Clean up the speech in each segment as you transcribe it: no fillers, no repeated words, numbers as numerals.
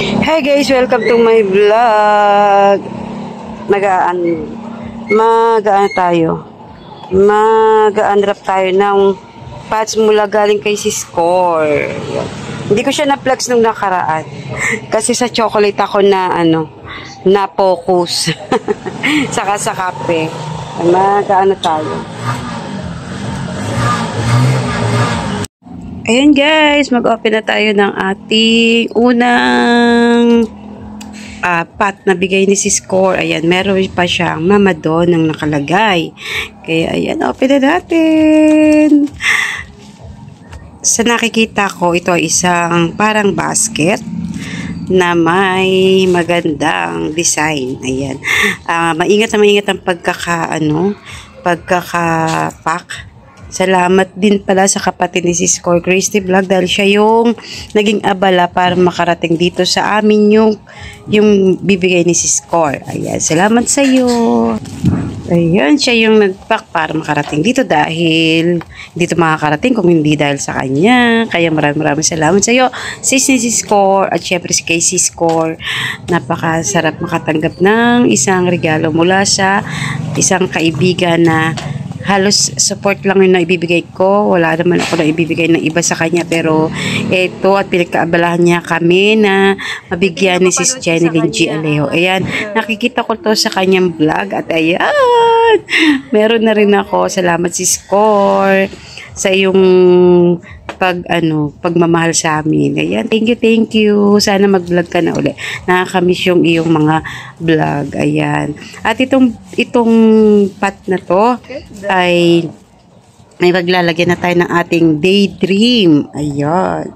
Hi guys, welcome to my vlog. Magaan tayo. Mag-unwrap tayo ng patch mula galing kay Siscore. Yan. Hindi ko siya na-flex nung nakaraan. Kasi sa chocolate ako na focus. Saka sa kape. Mag-ano tayo. Ayan guys, mag-open na tayo ng ating unang pot na bigay ni Siscore. Ayan, meron pa siyang Mama Don ang nakalagay. Kaya ayan, open na natin. Sa nakikita ko, ito ay isang parang basket na may magandang design. Ayan. Maingat ang pagkaka-pack. Salamat din pala sa kapatid ni Siscore, Christy Vlog, dahil siya yung naging abala para makarating dito sa amin yung bibigay ni Siscore. Ayan, salamat sa iyo. Ayan, siya yung nagpack para makarating dito dahil dito makakarating kung hindi dahil sa kanya. Kaya maraming salamat sa iyo, sis ni Siscore, at syempre si kay Siscore. Napakasarap makatanggap ng isang regalo mula sa isang kaibigan na halos support lang yung naibibigay ko. Wala naman ako na ibibigay ng iba sa kanya. Pero ito at pinagkaabalahan niya kami na mabigyan ni Sis Jenilyn G. Alejo. Ayan, nakikita ko to sa kanyang vlog. At ayan, meron na rin ako. Salamat Sis Core sa iyong pagmamahal sa amin. Ayan, thank you. Sana mag-vlog ka na uli. Nakakamiss yung iyong mga vlog. Ayan. At itong pot na to ay may maglalagyan na tayo ng ating daydream. Ayan.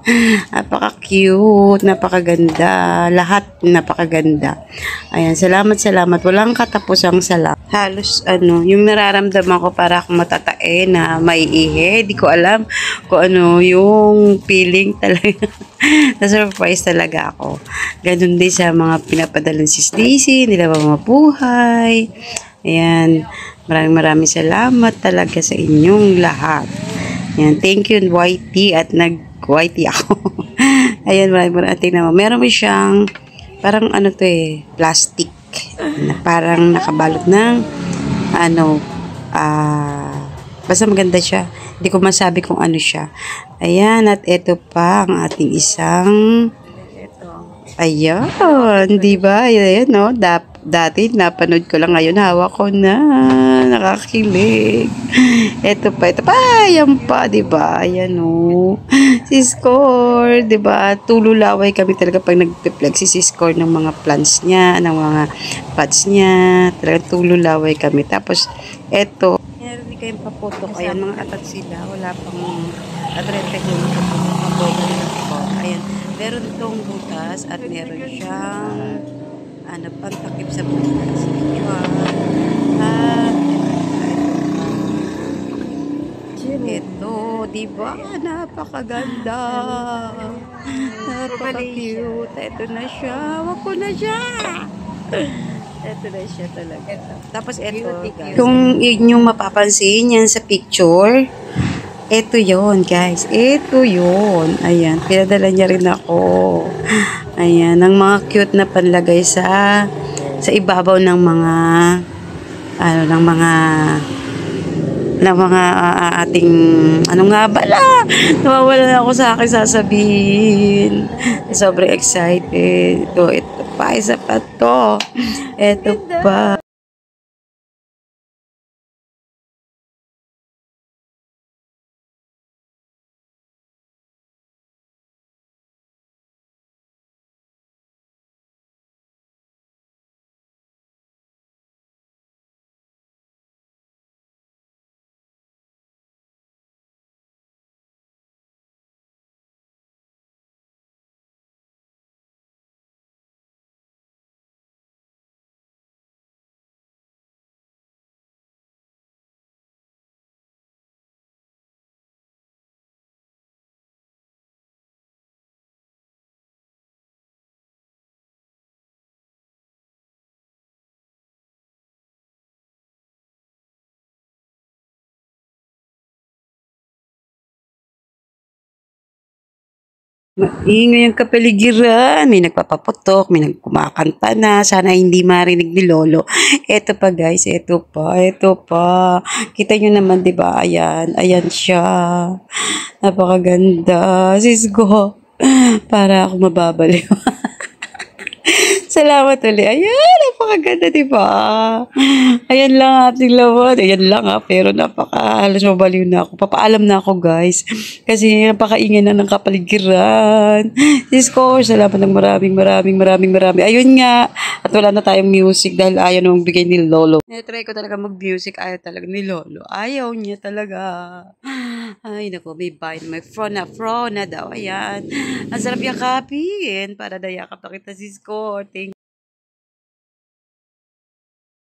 Napaka-cute, napakaganda. Lahat napakaganda. Ayan, salamat. Walang katapusang salamat. Halos yung nararamdaman ko para akong matatae na may ihe. Di ko alam kung ano yung feeling talaga. Na-surprise talaga ako. Ganun din sa mga pinapadala ng Sis Daisy, nila mga buhay. Ayan. Maraming salamat talaga sa inyong lahat. Ayan, thank you YT at nag-YT ako. Ayan, maraming naman. Meron mo siyang parang plastic na parang nakabalot ng basta maganda siya. Hindi ko masabi kung ano siya. Ayan, at ito pa ang ating isang ayan, di ba? Ayan, no? Dati, napanood ko lang, ngayon, hawak ko na. Nakakilig. Ito pa. Ayan pa, di ba? Ayan, no? Si Score, di ba? Tululaway kami talaga pag nag-flex si Score ng mga plants niya, ng mga pots niya. Talagang tululaway kami. Tapos, eto. Meron din kayong paputok. Ayan, mga atat sila. Wala pang atrete ko ng paputok. Ayan. Meron itong butas at meron siyang pagtakip sa butas. At ito, diba? Napakaganda. Napaka-cute. Ito na siya. Wag ko na siya. Ito na siya talaga. Tapos ito, kung inyong mapapansin yan sa picture, ito yon guys. Ito yon. Ayan, pinadala niya rin ako. Ayan, ng mga cute na panlagay sa ibabaw ng mga ating nga bala. Nawawala na ako sa akin sasabihin. Sobrang excited. Ito pa, isa pa to. Ito pa. Maingay ang kapaligiran. May nagpapaputok, may nagkumakanta na. Sana hindi marinig ni Lolo. Eto pa guys, eto pa, eto pa. Kita nyo naman, di ba? Ayan, ayan siya. Napakaganda. Sis ko. Para ako mababaliw. Salamat ulit. Ayan, napakaganda, di ba? Ayan lang ating lawan. Ayan lang pero halos mabaliw na ako. Papaalam na ako, guys. Kasi napakaingay na ng kapaligiran. Sis ko, salamat ng maraming. Ayun nga. At wala na tayong music dahil ayaw nang bigay ni Lolo. Try ko talaga mag-music. Ayaw talaga ni Lolo. Ayaw niya talaga. Ay, naku, may bite. May fro na daw. Ayan. Ang sarap yakapin. Para na yakap na kita, sis ko. Thank